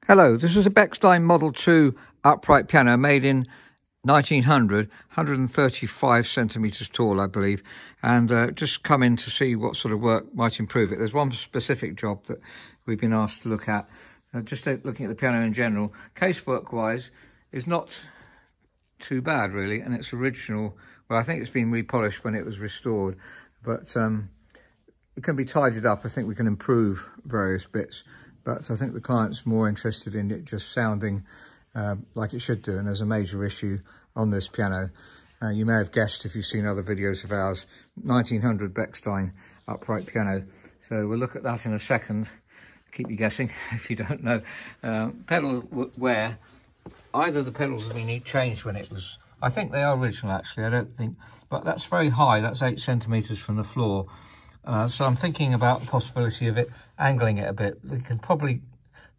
Hello, this is a Bechstein Model 2 upright piano made in 1900, 135 centimetres tall, I believe, and just come in to see what sort of work might improve it. There's one specific job that we've been asked to look at, just looking at the piano in general. Casework-wise, is not too bad, really, and it's original. Well, I think it's been repolished when it was restored, but it can be tidied up. I think we can improve various bits. But I think the client's more interested in it just sounding like it should do, and there's a major issue on this piano. You may have guessed if you've seen other videos of ours, 1900 Bechstein upright piano. So we'll look at that in a second. Keep you guessing if you don't know. Pedal wear, either the pedals have been changed when it was, I think they are original actually, I don't think, but that's very high, that's 8 centimetres from the floor. So I'm thinking about the possibility of it angling it a bit. We can probably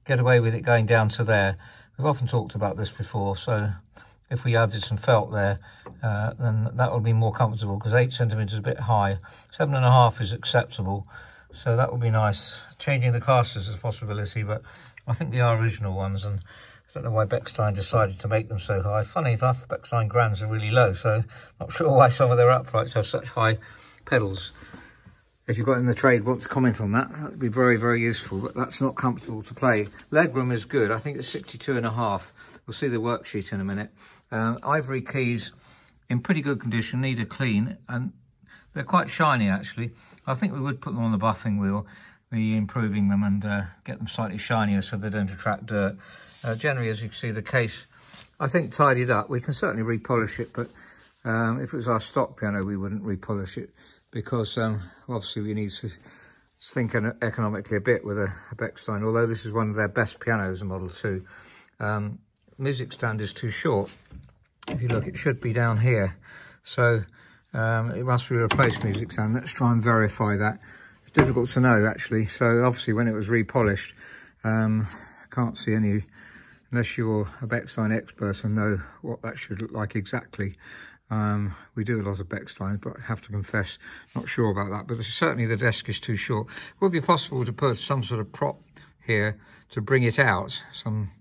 get away with it going down to there. We've often talked about this before, so if we added some felt there, then that would be more comfortable, because 8 centimetres is a bit high. 7.5 is acceptable, so that would be nice. Changing the casters is a possibility, but I think they are original ones, and I don't know why Bechstein decided to make them so high. Funny enough, Bechstein grands are really low, so not sure why some of their uprights have such high pedals. If you've got in the trade, want to comment on that, that'd be very, very useful, but that's not comfortable to play. Legroom is good. I think it's 62.5. We'll see the worksheet in a minute. Ivory keys in pretty good condition, need a clean, and they're quite shiny actually. I think we would put them on the buffing wheel, be improving them and get them slightly shinier so they don't attract dirt. Generally, as you can see, the case, I think, tidied up. We can certainly repolish it, but if it was our stock piano, we wouldn't repolish it, because obviously we need to think economically a bit with a Bechstein, although this is one of their best pianos, a Model 2. Music stand is too short. If you look, it should be down here. So it must be a replaced music stand. Let's try and verify that. It's difficult to know, actually. So obviously when it was repolished, I can't see any, unless you're a Bechstein expert and know what that should look like exactly. We do a lot of Bechsteins, but I have to confess, not sure about that. But certainly the desk is too short. Would it be possible to put some sort of prop here to bring it out? Some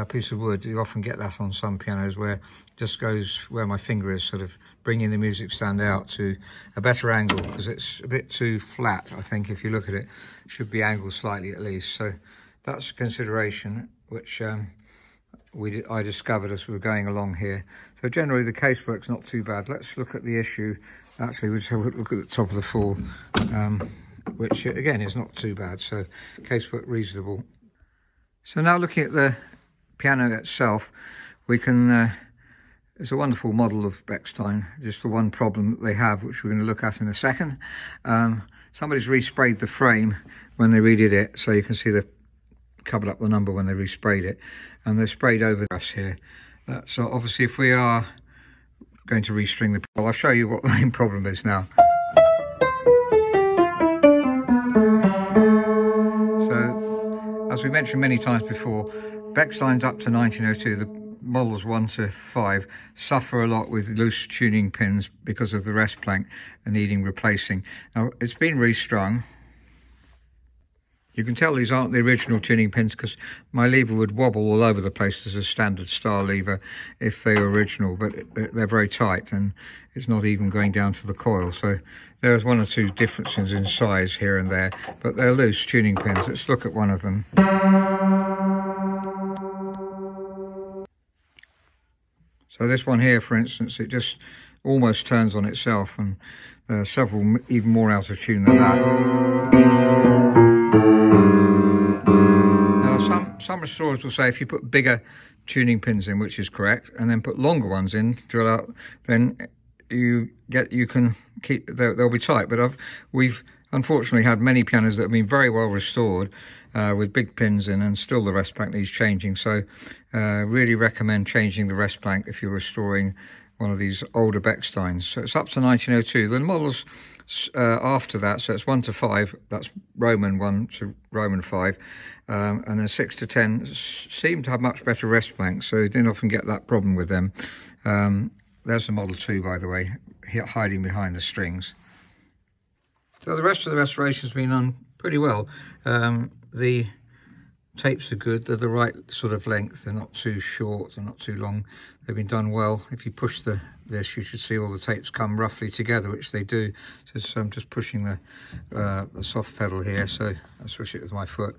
piece of wood. You often get that on some pianos where it just goes where my finger is, sort of bringing the music stand out to a better angle, because it's a bit too flat. I think if you look at it, it should be angled slightly at least. So that's a consideration which I discovered as we were going along here. So generally the casework's not too bad. Let's look at the issue. Actually, we'll just have a look at the top of the fall, which again is not too bad. So casework reasonable. So now looking at the piano itself, we can, it's a wonderful model of Bechstein, just the one problem that they have, which we're going to look at in a second. Somebody's resprayed the frame when they redid it, so you can see they covered up the number when they resprayed it, and they've sprayed over us here. So obviously if we are going to restring the pedal, I'll show you what the main problem is now. So as we mentioned many times before, Bechsteins up to 1902, the models 1 to 5, suffer a lot with loose tuning pins because of the rest plank and needing replacing. Now it's been restrung. You can tell these aren't the original tuning pins because my lever would wobble all over the place as a standard star lever if they were original, but they're very tight and it's not even going down to the coil. So there's one or two differences in size here and there, but they're loose tuning pins. Let's look at one of them. So this one here, for instance, it just almost turns on itself, and there are several even more out of tune than that. Some restorers will say if you put bigger tuning pins in, which is correct, and then put longer ones in, drill out, then you can keep, they'll be tight. But we've unfortunately had many pianos that have been very well restored with big pins in, and still the rest plank needs changing. So really recommend changing the rest plank if you're restoring one of these older Bechsteins. So it's up to 1902. The models after that, so it's 1 to 5, that's Roman 1 to Roman 5, and then 6 to 10 seem to have much better rest planks, so you didn't often get that problem with them. There's the Model 2, by the way, hiding behind the strings. So the rest of the restoration has been done pretty well. The Tapes are good, they're the right sort of length, they're not too short, they're not too long, they've been done well. If you push this, you should see all the tapes come roughly together, which they do. So I'm just pushing the soft pedal here, so I switch it with my foot,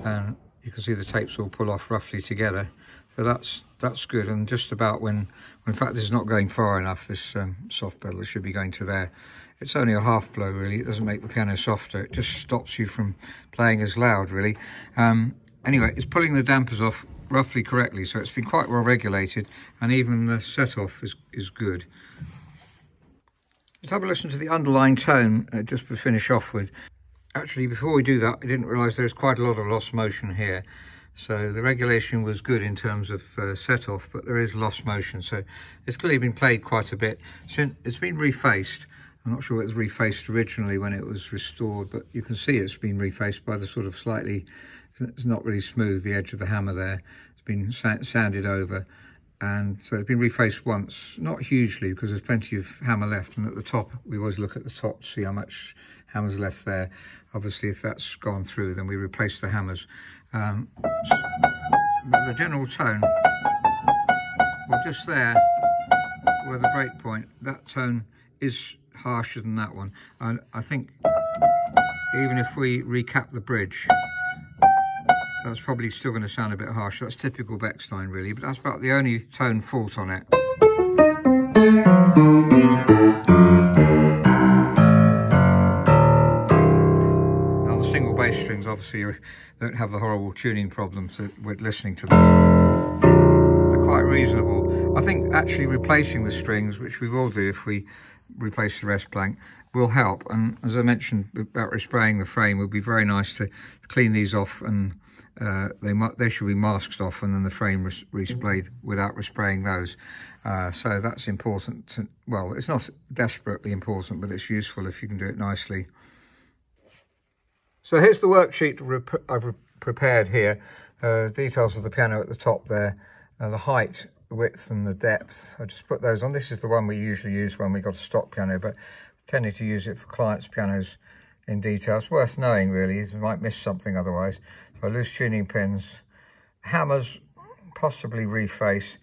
and you can see the tapes all pull off roughly together. So that's good, and just about when in fact this is not going far enough, this soft pedal, it should be going to there. It's only a half blow really, it doesn't make the piano softer, it just stops you from playing as loud really. Anyway, it's pulling the dampers off roughly correctly, so it's been quite well regulated, and even the set off is good. Let's have a listen to the underlying tone just to finish off with. Actually, before we do that, I didn't realise there's quite a lot of lost motion here. So the regulation was good in terms of set off, but there is lost motion. So it's clearly been played quite a bit. Since it's been refaced. I'm not sure it was refaced originally when it was restored, but you can see it's been refaced by the sort of slightly, it's not really smooth, the edge of the hammer there. It's been sanded over, and so it's been refaced once, not hugely because there's plenty of hammer left, and at the top we always look at the top to see how much hammer's left there. Obviously if that's gone through, then we replace the hammers. But the general tone, well, just there where the break point, that tone is harsher than that one. And I think even if we recap the bridge, that's probably still going to sound a bit harsh. That's typical Bechstein really, but that's about the only tone fault on it. Now the single bass strings obviously don't have the horrible tuning problems with listening to them. They're quite reasonable. I think actually replacing the strings, which we will do if we replace the rest plank, will help. And as I mentioned about respraying the frame, it would be very nice to clean these off, and they should be masked off, and then the frame resplayed without respraying those. So that's important. Well, it's not desperately important, but it's useful if you can do it nicely. So here's the worksheet I've prepared here. Details of the piano at the top there, the height, the width and the depth. I just put those on. This is the one we usually use when we got a stock piano, but tended to use it for clients' pianos in detail. It's worth knowing really, you might miss something otherwise. So loose tuning pins, hammers, possibly reface.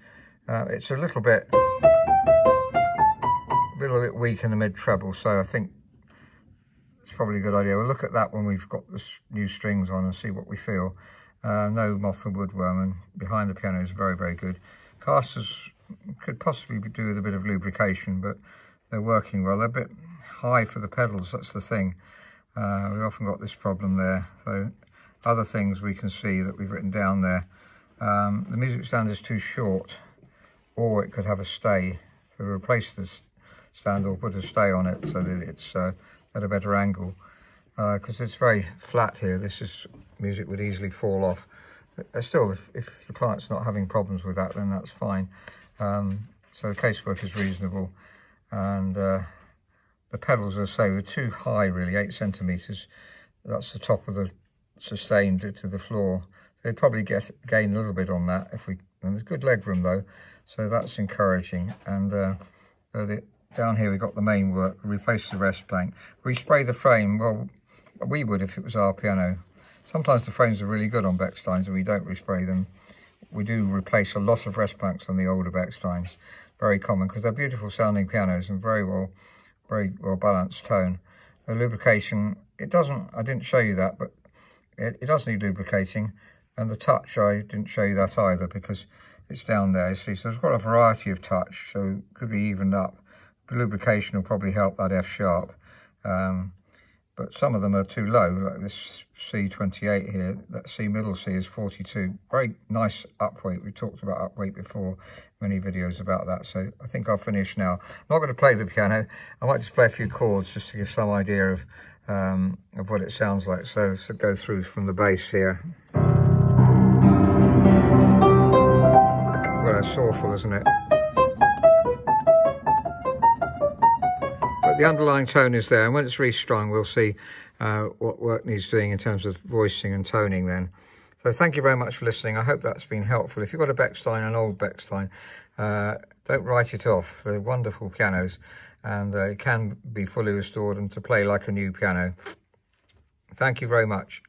It's a little bit weak in the mid treble, so I think it's probably a good idea. We'll look at that when we've got the new strings on and see what we feel. No moth and woodworm, and behind the piano is very, very good. Casters could possibly do with a bit of lubrication, but they're working well. They're a bit high for the pedals, that's the thing. We've often got this problem there. So other things we can see that we've written down there. The music stand is too short, or it could have a stay. So replace this stand or put a stay on it so that it's at a better angle. Because it's very flat here, this is music would easily fall off. Still, if the client's not having problems with that, then that's fine. So the casework is reasonable, and the pedals, as I say, were too high really, 8 centimeters. That's the top of the sustained to the floor. They'd probably gain a little bit on that if we. And there's good leg room though, so that's encouraging. And down here we got the main work. Replace the rest plank. Respray the frame. Well, we would if it was our piano. Sometimes the frames are really good on Bechsteins and we don't respray them. We do replace a lot of rest planks on the older Bechsteins. Very common because they're beautiful sounding pianos and very well balanced tone. The lubrication, it doesn't, I didn't show you that, but it does need lubricating. And the touch, I didn't show you that either because it's down there, you see. So there's got a variety of touch, so it could be evened up. The lubrication will probably help that F sharp. But some of them are too low, like this C28 here. That C middle C is 42. Very nice upweight. We talked about upweight before, many videos about that. So I think I'll finish now. I'm not going to play the piano. I might just play a few chords just to give some idea of what it sounds like. So let's go through from the bass here. Well, it's awful, isn't it? The underlying tone is there, and when it's restrung we'll see what work needs doing in terms of voicing and toning then. So thank you very much for listening. I hope that's been helpful. If you've got a Bechstein, an old Bechstein, don't write it off. They're wonderful pianos, and it can be fully restored and to play like a new piano. Thank you very much.